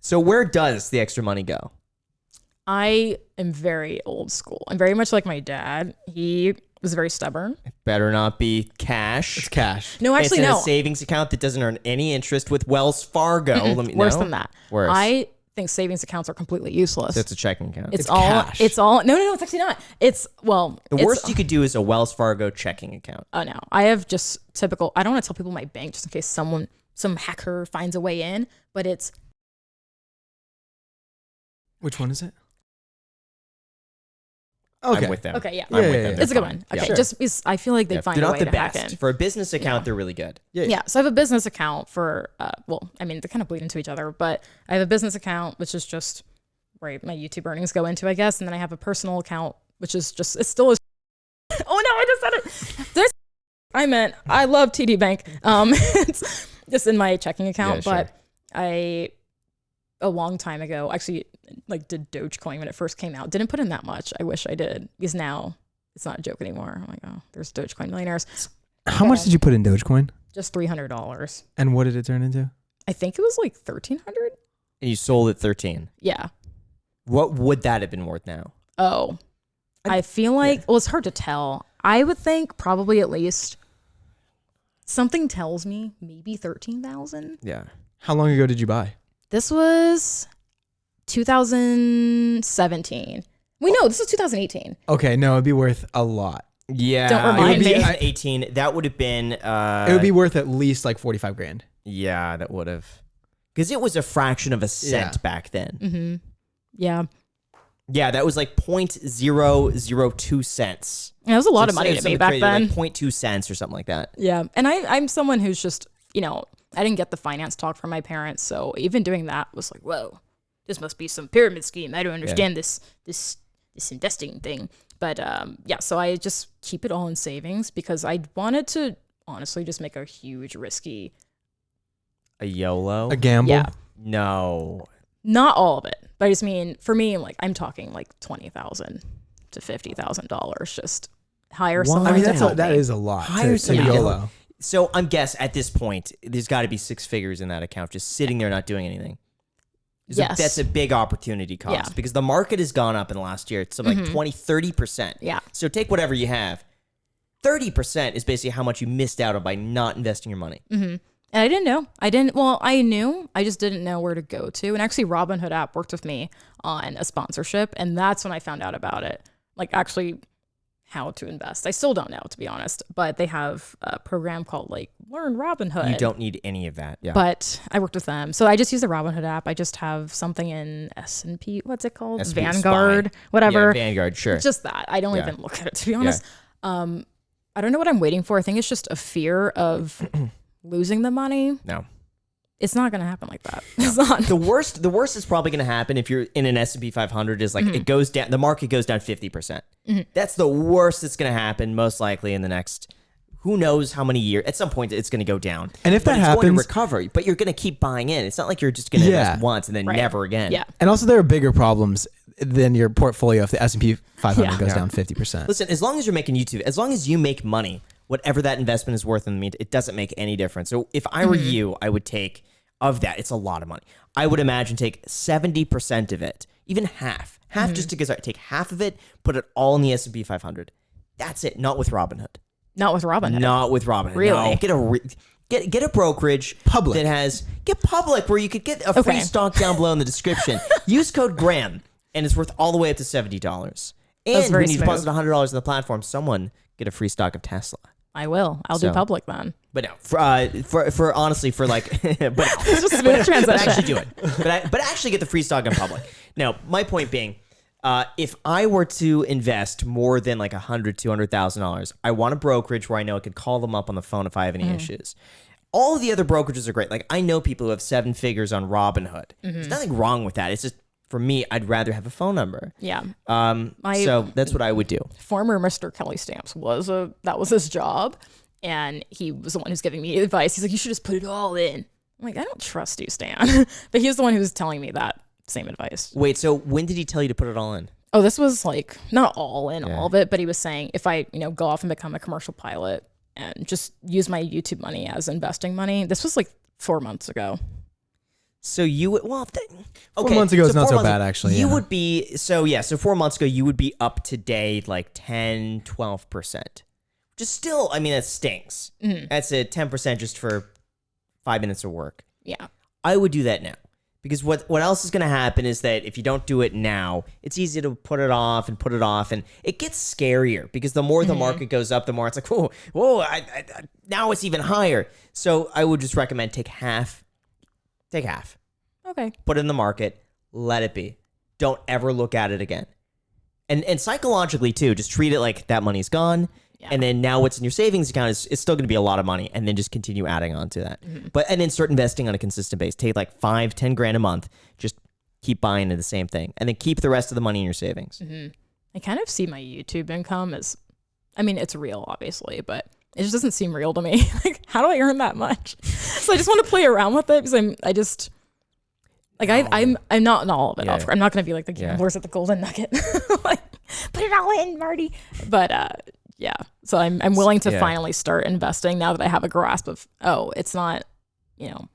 So where does the extra money go? I am very old school. I'm very much like my dad. He was very stubborn. It better not be cash. It's cash. No, actually, it's in no. a savings account that doesn't earn any interest with Wells Fargo. Worse than that. Worse. I think savings accounts are completely useless. So it's a checking account. It's cash. No, it's actually not. The worst you could do is a Wells Fargo checking account. Oh no, I have just typical. I don't want to tell people my bank just in case some hacker finds a way in. But it's Which one is it? Okay. I'm with them. okay. Yeah, I'm with them. it's a good They're one. fine. Okay, Sure. just because I feel like they find They're a not way the to hack best. in. For a business account, they're really good. Yeah, so I have a business account for, they kind of bleed into each other, but I have a business account, which is just where my YouTube earnings go into, I guess. And then I have a personal account, which is just, it still is. Oh no, I just said it. I love TD Bank. It's just in my checking account, Yeah, sure. but a long time ago, actually did Dogecoin when it first came out. Didn't put in that much. I wish I did, because now it's not a joke anymore. I'm like, oh, there's Dogecoin millionaires. How much did you put in Dogecoin? Just $300. And what did it turn into? I think it was like 1,300. And you sold at 13. Yeah. What would that have been worth now? Oh, I feel like, well, it's hard to tell. I would think probably at least something tells me maybe 13,000. Yeah. How long ago did you buy? This was 2017. Wait, no, this is 2018. Okay, no, it'd be worth a lot. Yeah. Don't remind it would me. be 18. That would have been. It would be worth at least like 45 grand. Yeah, that would have. Because it was a fraction of a cent back then. Mm-hmm. Yeah. Yeah, that was like 0.002 cents. That was a lot of money to me back then. Like 0.2 cents or something like that. Yeah. And I'm someone who's just, I didn't get the finance talk from my parents. So even doing that was like, whoa, this must be some pyramid scheme. I don't understand this investing thing. But so I just keep it all in savings because I wanted to honestly just make a huge risky. A YOLO? A gamble? Yeah. No. Not all of it. But I just mean, for me, I'm talking like $20,000 to $50,000. Just hire someone. I mean, to help that me. is a lot. Hire to somebody. YOLO. So I'm guess at this point, there's got to be 6 figures in that account just sitting there not doing anything. Yes. That's a big opportunity cost because the market has gone up in the last year. It's something like 20-30%. Yeah. So take whatever you have. 30% is basically how much you missed out on by not investing your money. Mm-hmm. And I didn't know. I knew. I just didn't know where to go to. And actually, Robinhood app worked with me on a sponsorship. And that's when I found out about it. Like, actually, how to invest. I still don't know, to be honest. But they have a program called, Learn Robinhood. You don't need any of that. Yeah. But I worked with them. So I just use the Robinhood app. I just have something in S&P. What's it called? S&P Vanguard. Spy. Whatever. Yeah, Vanguard, sure. Just that. I don't even look at it, to be honest. I don't know what I'm waiting for. I think it's just a fear of losing the money. No. It's not going to happen like that. It's not. The worst is probably going to happen if you're in an S&P 500 is it goes down, the market goes down 50%. That's the worst that's going to happen most likely in the next, who knows how many years. At some point it's going to go down. And if that it's happens, going to recover, but you're going to keep buying in. It's not like you're just going to invest once and then never again. Yeah. and also there are bigger problems than your portfolio if the S&P 500 goes down 50%. Listen, as long as you're making YouTube, as long as you make money, whatever that investment is worth in the meantime, it doesn't make any difference. So if I were you, I would take of that. It's a lot of money. I would imagine take 70% of it, even half just to take half of it, put it all in the S&P 500. That's it. Not with Robinhood. Not with Robinhood. Not with Robinhood. Really? No, get a brokerage Public. that has Public where you could get a free stock down below in the description. Use code Graham and it's worth all the way up to $70. And very when you smooth. deposit $100 in the platform, someone get a free stock of Tesla. I will. I'll do public then. But no, for honestly, for but It's just a smooth transition. but actually do it. But actually get the free stock in public. Now, my point being, if I were to invest more than like $100,000-$200,000, I want a brokerage where I know I could call them up on the phone if I have any issues. All of the other brokerages are great. Like I know people who have 7 figures on Robinhood. There's nothing wrong with that. It's just for me, I'd rather have a phone number. Yeah. So that's what I would do. Former Mr. Kelly Stamps that was his job. And he was the one who's giving me advice. He's like, you should just put it all in. I'm like, I don't trust you, Stan. But he was the one who was telling me that same advice. Wait, so when did he tell you to put it all in? Oh, this was not all in all of it, but he was saying if I, go off and become a commercial pilot and just use my YouTube money as investing money. This was 4 months ago. So you would, well, 4 months ago is not 4 so months bad, actually, You yeah. would be, so 4 months ago, you would be up to date like 10, 12%. Just still, I mean, that stinks. That's a 10% just for 5 minutes of work. Yeah. I would do that now. Because what else is going to happen is that if you don't do it now, it's easy to put it off, and it gets scarier because the more the market goes up, the more it's like, whoa, now it's even higher. So I would just recommend take half, Okay. put it in the market, let it be. Don't ever look at it again. And psychologically too, just treat it like that money's gone. Yeah. And then now what's in your savings account is still going to be a lot of money, and then just continue adding on to that. And then start investing on a consistent base. Take like 5-10 grand a month. Just keep buying into the same thing, and then keep the rest of the money in your savings. I kind of see my YouTube income as, I mean, it's real, obviously, but it just doesn't seem real to me. Like, how do I earn that much? So I just want to play around with it because I'm not all of it. Yeah. I'm not going to be like the gamblers at the Golden Nugget. Like, put it all in, Marty. But yeah, so I'm willing to finally start investing now that I have a grasp of, it's not, I'm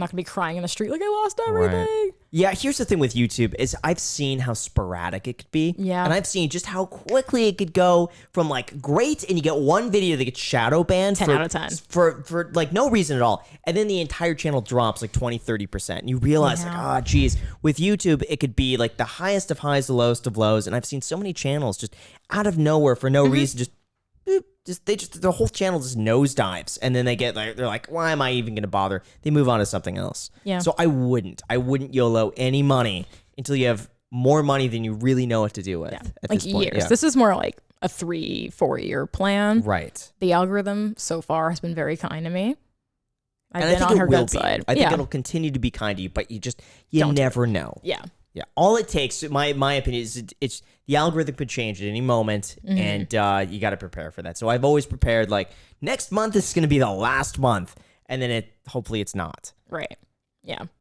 not gonna be crying in the street like I lost everything. Right. Yeah, here's the thing with YouTube is I've seen how sporadic it could be. Yeah. And I've seen just how quickly it could go from like great, and you get one video that gets shadow banned 10 out of 10. for like no reason at all. And then the entire channel drops like 20-30%. And you realize like, geez, with YouTube, it could be like the highest of highs, the lowest of lows. And I've seen so many channels just out of nowhere for no reason, just the whole channel just nosedives, and then they're like, why am I even gonna bother? They move on to something else. Yeah. So I wouldn't YOLO any money until you have more money than you really know what to do with. Yeah. At Like this point. years. Yeah. This is more like a 3-4 year plan. Right. The algorithm so far has been very kind to me. I've And been I think on it her will good be. side. I think it'll continue to be kind to you, but you Don't do never know. Yeah. Yeah. All it takes, my opinion, is it's the algorithm could change at any moment, and you got to prepare for that. So I've always prepared like next month is going to be the last month, and then hopefully it's not. Right. Yeah.